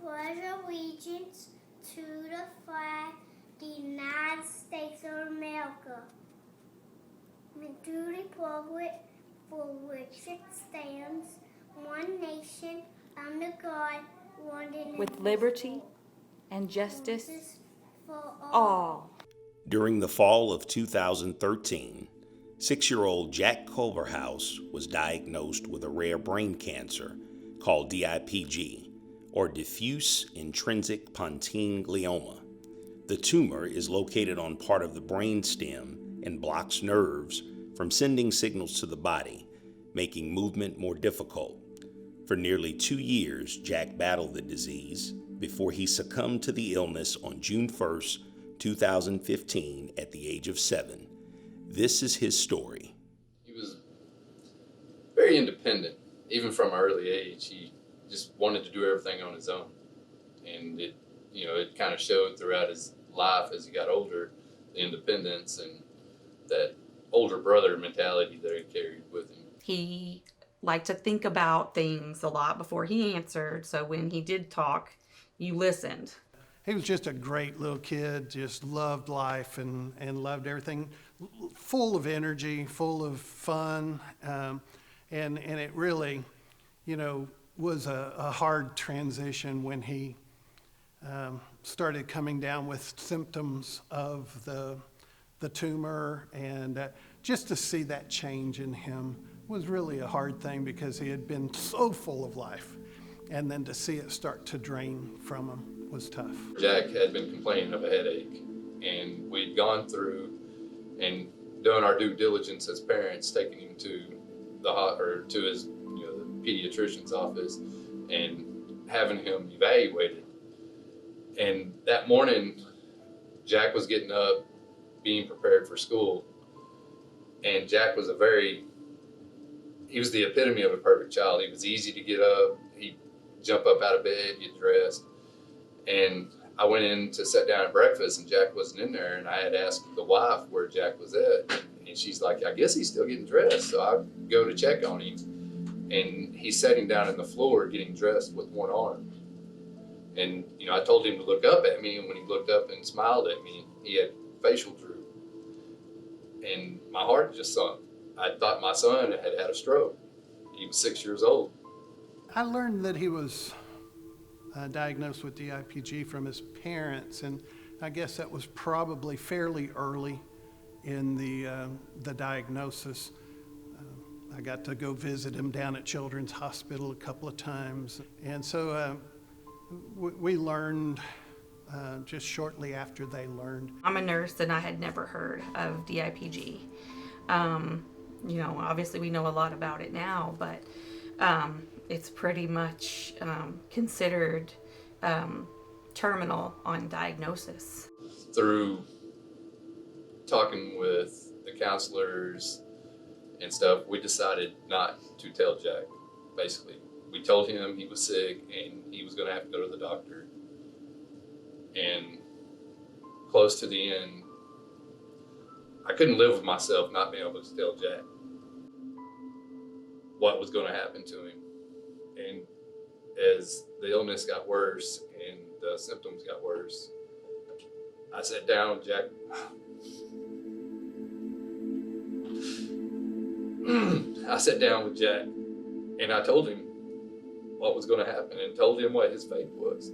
pledge allegiance to the flag of the United States of America, and to the republic for which it stands, one nation, under God, one indivisible, with liberty and justice for all. During the fall of 2013, 6-year-old Jack Culverhouse was diagnosed with a rare brain cancer called DIPG, or diffuse intrinsic pontine glioma. The tumor is located on part of the brain stem and blocks nerves from sending signals to the body, making movement more difficult. For nearly 2 years, Jack battled the disease before he succumbed to the illness on June 1st, 2015, at the age of 7. This is his story. He was very independent, even from an early age. He just wanted to do everything on his own. And it kind of showed throughout his life as he got older, the independence and that older brother mentality that he carried with him. He liked to think about things a lot before he answered, so when he did talk, you listened. He was just a great little kid, just loved life and loved everything, full of energy, full of fun, and it really, was a hard transition when he started coming down with symptoms of the tumor, and just to see that change in him was really a hard thing because he had been so full of life, and then to see it start to drain from him was tough. Jack had been complaining of a headache, and we'd gone through and done our due diligence as parents, taking him to to his the pediatrician's office and having him evaluated. And that morning, Jack was getting up, being prepared for school, and Jack was he was the epitome of a perfect child. He was easy to get up. He'd jump up out of bed, get dressed. And I went in to sit down at breakfast, and Jack wasn't in there. And I had asked the wife where Jack was at. And she's like, I guess he's still getting dressed. So I go to check on him. And he's sitting down on the floor getting dressed with one arm. And, I told him to look up at me. And when he looked up and smiled at me, he had facial droop. And my heart just sunk. I thought my son had had a stroke. He was 6 years old. I learned that he was diagnosed with DIPG from his parents, and I guess that was probably fairly early in the diagnosis. I got to go visit him down at Children's Hospital a couple of times, and so we learned just shortly after they learned. I'm a nurse, and I had never heard of DIPG. Obviously we know a lot about it now, but it's pretty much considered terminal on diagnosis. Through talking with the counselors and stuff, we decided not to tell Jack, basically. We told him he was sick and he was going to have to go to the doctor. And close to the end, I couldn't live with myself not being able to tell Jack what was going to happen to him. And as the illness got worse and the symptoms got worse, I sat down with Jack. I sat down with Jack and I told him what was going to happen and told him what his fate was.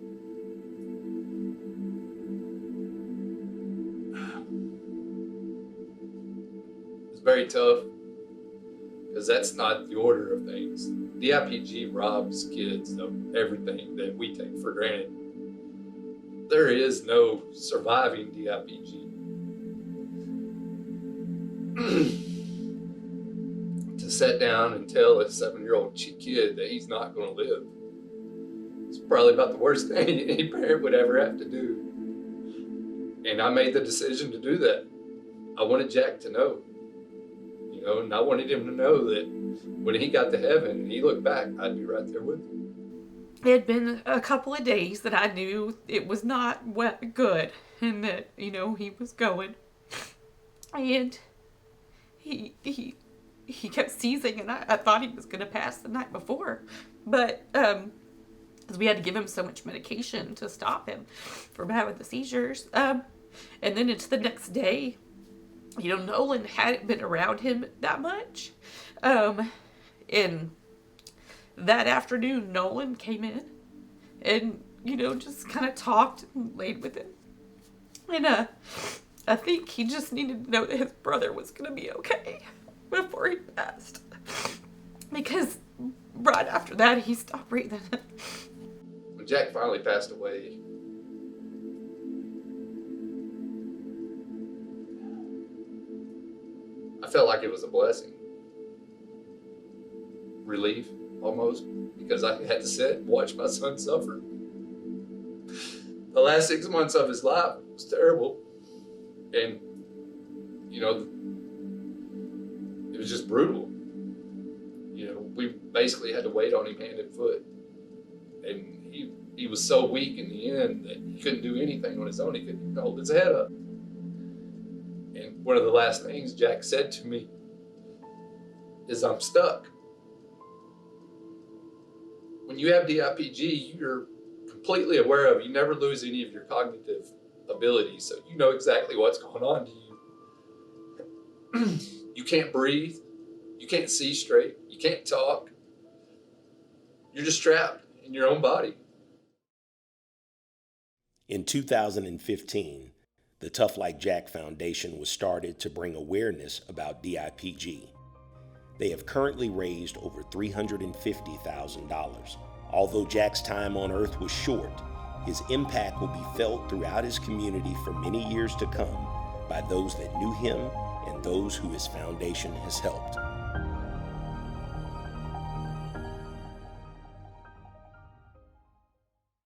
It's very tough because that's not the order of things. DIPG robs kids of everything that we take for granted. There is no surviving DIPG. To sit down and tell a 7-year-old kid that he's not going to live, it's probably about the worst thing any parent would ever have to do. And I made the decision to do that. I wanted Jack to know, and I wanted him to know that when he got to heaven and he looked back, I'd be right there with him. It had been a couple of days that I knew it was not good and that, he was going. And he kept seizing, and I thought he was going to pass the night before. But because we had to give him so much medication to stop him from having the seizures. And then it's the next day, Nolan hadn't been around him that much. And that afternoon, Nolan came in and, just kind of talked and laid with him. And I think he just needed to know that his brother was going to be okay before he passed. Because right after that, he stopped breathing. When Jack finally passed away, I felt like it was a blessing. Relief, almost, because I had to sit and watch my son suffer. The last 6 months of his life was terrible. And, it was just brutal. We basically had to wait on him hand and foot. And he was so weak in the end that he couldn't do anything on his own. He couldn't even hold his head up. And one of the last things Jack said to me is, "I'm stuck." When you have DIPG, you're completely aware of, you never lose any of your cognitive abilities, so you know exactly what's going on to you. You can't breathe, you can't see straight, you can't talk. You're just trapped in your own body. In 2015, the Tough Like Jack Foundation was started to bring awareness about DIPG. They have currently raised over $350,000. Although Jack's time on Earth was short, his impact will be felt throughout his community for many years to come by those that knew him and those who his foundation has helped.